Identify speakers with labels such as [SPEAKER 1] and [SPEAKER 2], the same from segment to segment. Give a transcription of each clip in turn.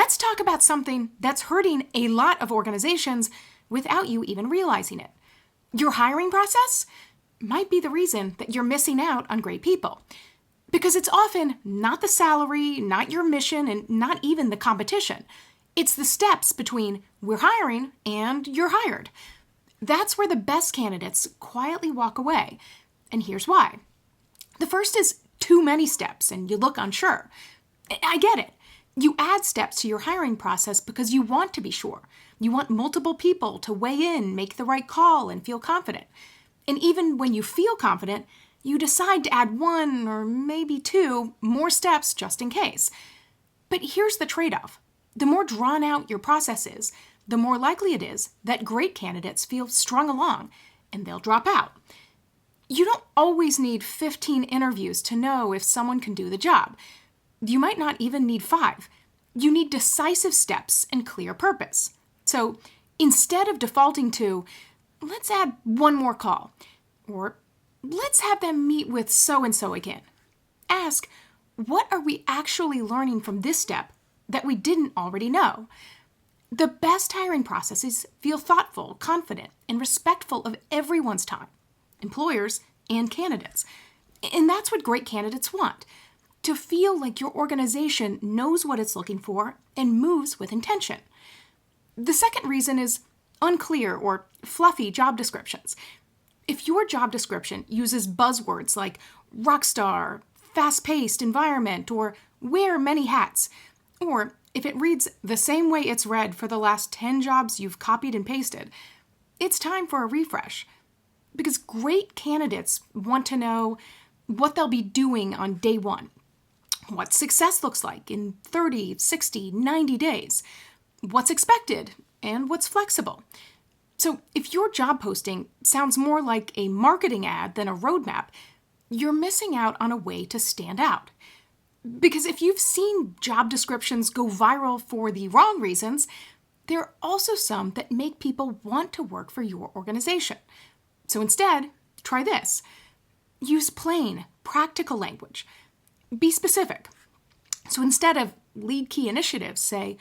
[SPEAKER 1] let's talk about something that's hurting a lot of organizations without you even realizing it. Your hiring process might be the reason that you're missing out on great people. Because it's often not the salary, not your mission, and not even the competition. It's the steps between we're hiring and you're hired. That's where the best candidates quietly walk away. And here's why. The first is too many steps and you look unsure. I get it. You add steps to your hiring process because you want to be sure. You want multiple people to weigh in, make the right call, and feel confident. And even when you feel confident, you decide to add one or maybe two more steps just in case. But here's the trade-off. The more drawn out your process is, the more likely it is that great candidates feel strung along and they'll drop out. You don't always need 15 interviews to know if someone can do the job. You might not even need 5. You need decisive steps and clear purpose. So instead of defaulting to, let's add one more call, or let's have them meet with so-and-so again. Ask, what are we actually learning from this step that we didn't already know? The best hiring processes feel thoughtful, confident, and respectful of everyone's time, employers and candidates. And that's what great candidates want, to feel like your organization knows what it's looking for and moves with intention. The second reason is unclear or fluffy job descriptions. If your job description uses buzzwords like rockstar, fast-paced environment, or wear many hats, or if it reads the same way it's read for the last 10 jobs you've copied and pasted, it's time for a refresh. Because great candidates want to know what they'll be doing on day one, what success looks like in 30, 60, 90 days, what's expected, and what's flexible. So if your job posting sounds more like a marketing ad than a roadmap, you're missing out on a way to stand out. Because if you've seen job descriptions go viral for the wrong reasons, there are also some that make people want to work for your organization. So instead, try this. Use plain, practical language. Be specific. So instead of lead key initiatives, say,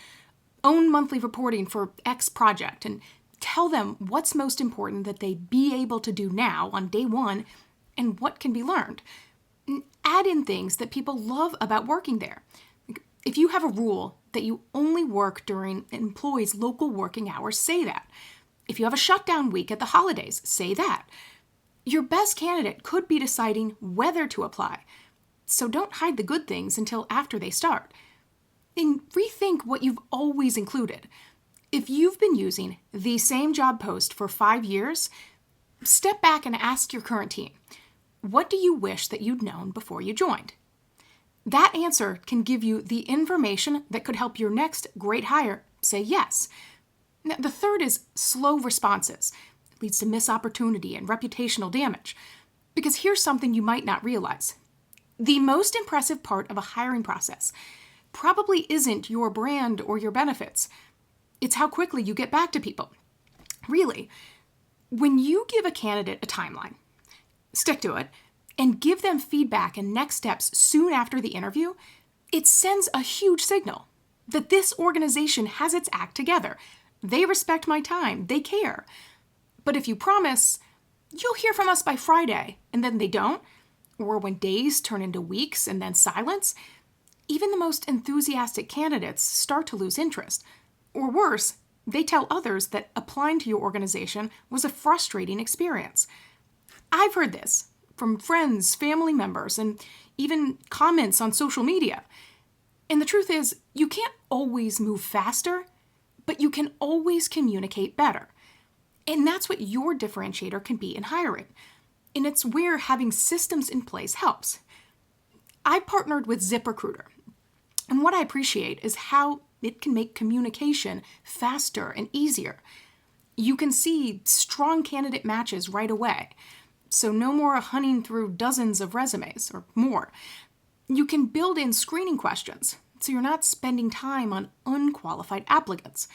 [SPEAKER 1] own monthly reporting for X project, and tell them what's most important that they be able to do now on day one and what can be learned. Add in things that people love about working there. If you have a rule that you only work during an employee's local working hours, say that. If you have a shutdown week at the holidays, say that. Your best candidate could be deciding whether to apply. So don't hide the good things until after they start. And rethink what you've always included. If you've been using the same job post for 5 years, step back and ask your current team, what do you wish that you'd known before you joined? That answer can give you the information that could help your next great hire say yes. Now, the third is slow responses. It leads to missed opportunity and reputational damage. Because here's something you might not realize. The most impressive part of a hiring process probably isn't your brand or your benefits. It's how quickly you get back to people. Really, when you give a candidate a timeline, stick to it, and give them feedback and next steps soon after the interview, it sends a huge signal that this organization has its act together. They respect my time. They care. But if you promise, you'll hear from us by Friday, and then they don't, or when days turn into weeks and then silence, even the most enthusiastic candidates start to lose interest. Or worse, they tell others that applying to your organization was a frustrating experience. I've heard this from friends, family members, and even comments on social media. And the truth is, you can't always move faster, but you can always communicate better. And that's what your differentiator can be in hiring. And it's where having systems in place helps. I partnered with ZipRecruiter, and what I appreciate is how it can make communication faster and easier. You can see strong candidate matches right away, so no more hunting through dozens of resumes or more. You can build in screening questions, so you're not spending time on unqualified applicants.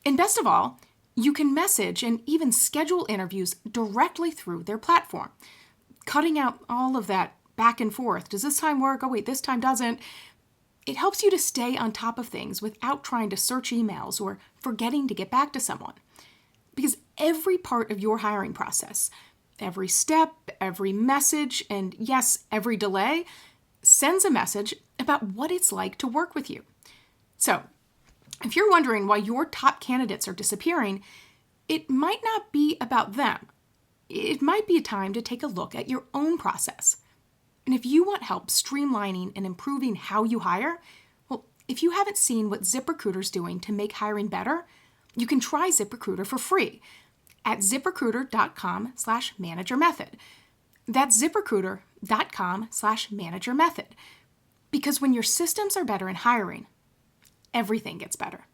[SPEAKER 1] And best of all, you can message and even schedule interviews directly through their platform, cutting out all of that back and forth. Does this time work? Oh wait, this time doesn't. It helps you to stay on top of things without trying to search emails or forgetting to get back to someone. Because every part of your hiring process, every step, every message, and yes, every delay, sends a message about what it's like to work with you. So, if you're wondering why your top candidates are disappearing, it might not be about them. It might be a time to take a look at your own process. And if you want help streamlining and improving how you hire, well, if you haven't seen what ZipRecruiter's doing to make hiring better, you can try ZipRecruiter for free at ziprecruiter.com/managermethod. That's ziprecruiter.com/managermethod. Because when your systems are better in hiring, everything gets better.